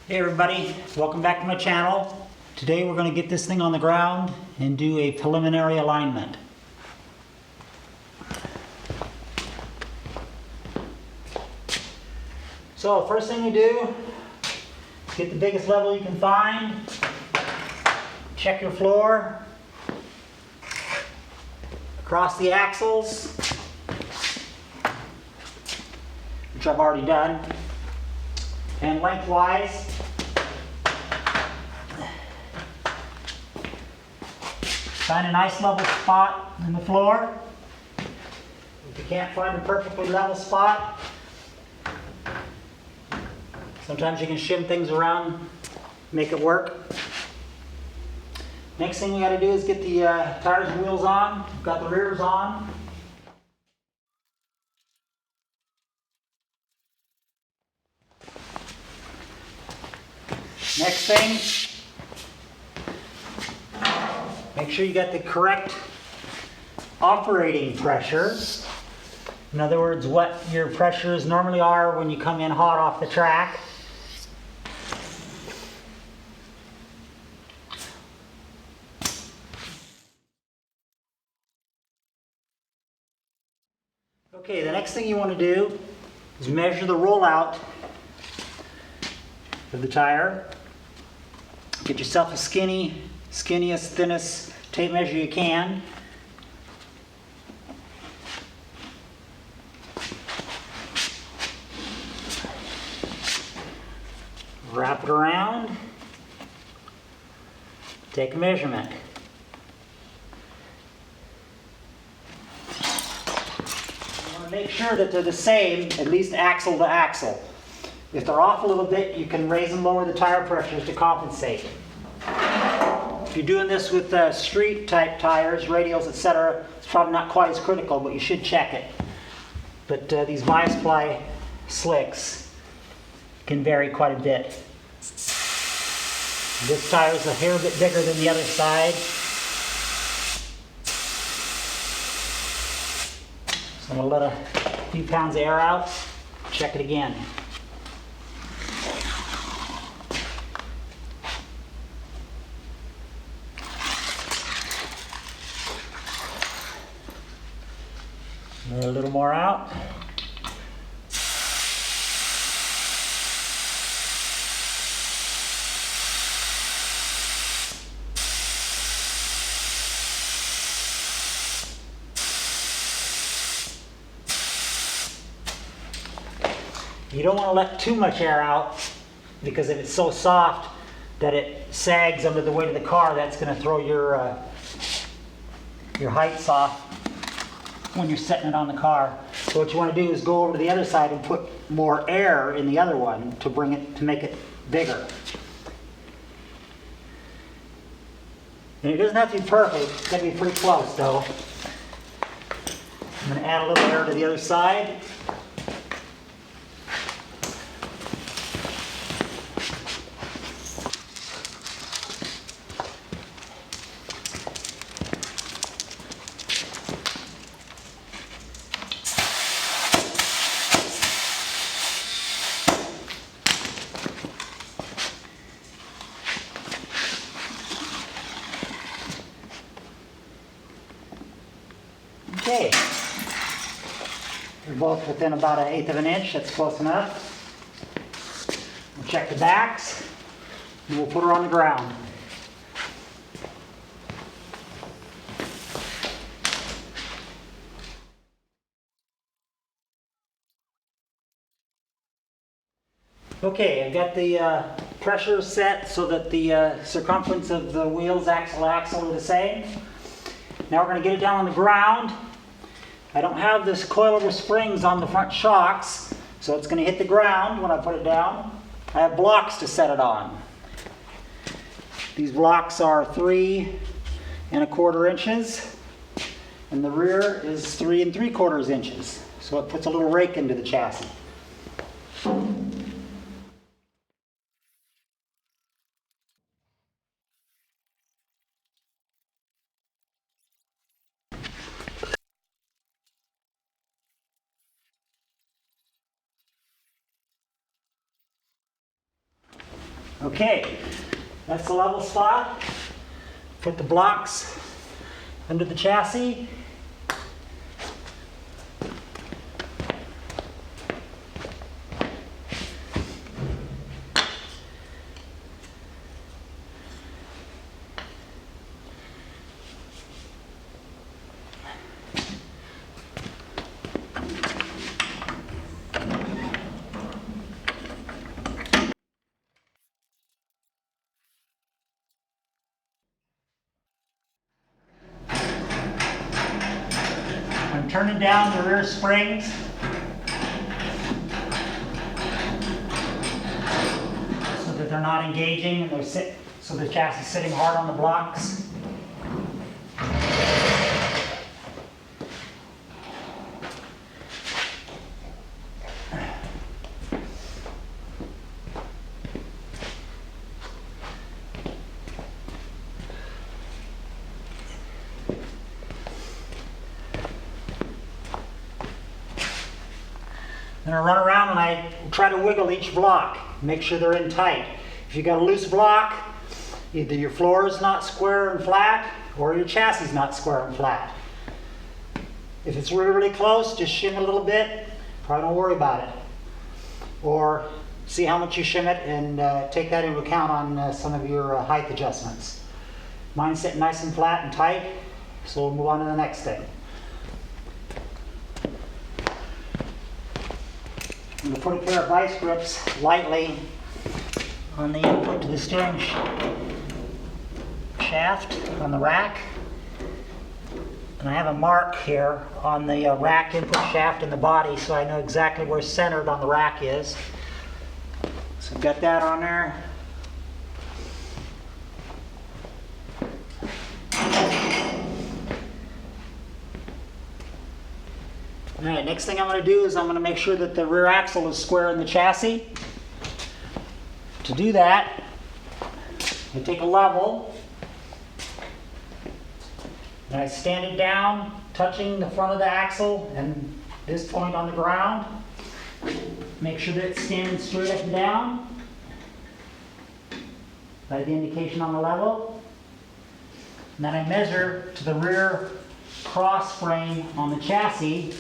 Hey everybody, welcome back to my channel. Today we're going to get this thing on the ground and do a preliminary alignment. So first thing you do, get the biggest level you can find, check your floor, across the axles, which I've already done, and lengthwise. Find a nice level spot in the floor. If you can't find a perfectly level spot, sometimes you can shim things around, make it work. Next thing we got to do is get the tires and wheels on. We've got the rears on. Next thing, make sure you got the correct operating pressure. In other words, what your pressures normally are when you come in hot off the track. Okay, the next thing you want to do is measure the rollout of the tire. Get yourself a skinniest, thinnest tape measure you can. Wrap it around. Take a measurement. You want to make sure that they're the same, at least axle to axle. If they're off a little bit, you can raise and lower the tire pressures to compensate. If you're doing this with street type tires, radials, etc., it's probably not quite as critical, but you should check it. But these bias ply slicks can vary quite a bit. This tire is a hair bit bigger than the other side. So I'm going to let a few pounds of air out. Check it again. A little more out. You don't want to let too much air out, because if it's so soft that it sags under the weight of the car, that's going to throw your heights off when you're setting it on the car. So what you want to do is go over to the other side and put more air in the other one to make it bigger. And it doesn't have to be perfect, it's going to be pretty close though. I'm going to add a little air to the other side. Okay, they're both within about 1/8 of an inch, that's close enough. We'll check the backs, and we'll put her on the ground. Okay, I've got the pressure set so that the circumference of the wheels axle to axle are the same. Now we're going to get it down on the ground. I don't have this coilover springs on the front shocks, so it's going to hit the ground when I put it down. I have blocks to set it on. These blocks are 3 1/4 inches, and the rear is 3 3/4 inches. So it puts a little rake into the chassis. Okay, that's the level spot. Put the blocks under the chassis. I'm turning down the rear springs. So that they're not engaging and so the chassis is sitting hard on the blocks. Then I run around and I try to wiggle each block, make sure they're in tight. If you got a loose block, either your floor is not square and flat or your chassis is not square and flat. If it's really, really close, just shim it a little bit. Probably don't worry about it. Or see how much you shim it and take that into account on some of your height adjustments. Mine's sitting nice and flat and tight, so we'll move on to the next thing. I'm going to put a pair of vice grips lightly on the input to the steering shaft on the rack. And I have a mark here on the rack input shaft in the body so I know exactly where centered on the rack is. So I've got that on there. Alright, next thing I'm going to do is I'm going to make sure that the rear axle is square in the chassis. To do that, I take a level and I stand it down, touching the front of the axle and this point on the ground. Make sure that it's standing straight up and down by the indication on the level. And then I measure to the rear cross frame on the chassis,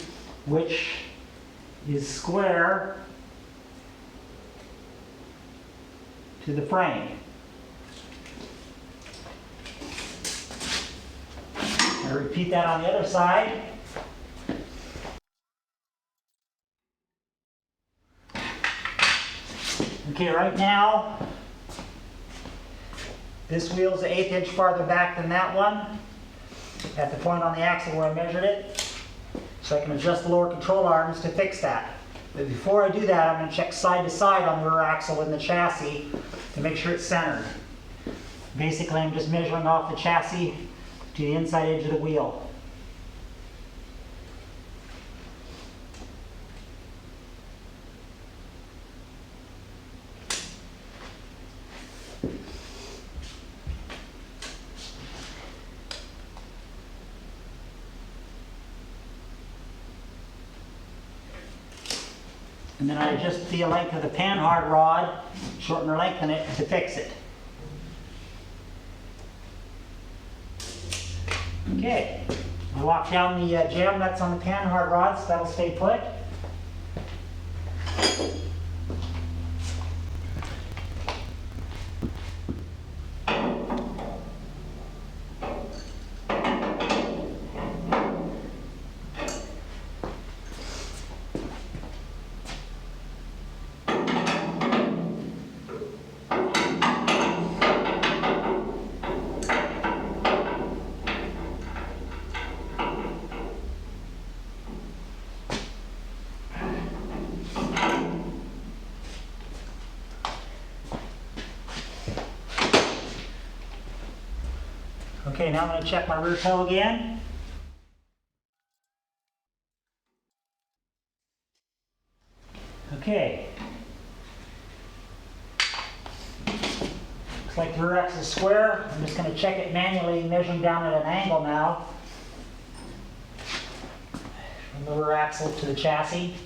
which is square to the frame. I repeat that on the other side. Okay, right now, this wheel's an 1/8 inch farther back than that one, at the point on the axle where I measured it. So I can adjust the lower control arms to fix that. But before I do that, I'm going to check side to side on the rear axle and the chassis to make sure it's centered. Basically, I'm just measuring off the chassis to the inside edge of the wheel. And then I adjust the length of the panhard rod, shorten or lengthen it to fix it. Okay, I lock down the jam nuts on the panhard rods, so that'll stay put. Okay, now I'm going to check my rear toe again. Okay. Looks like the rear axle is square. I'm just going to check it manually, measuring down at an angle now. From the rear axle to the chassis.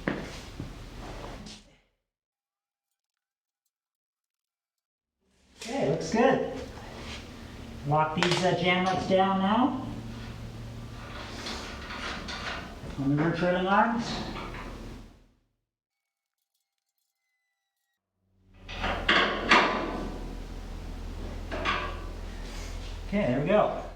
Lock these jam nuts down now on the rear trailing arms. Okay, there we go.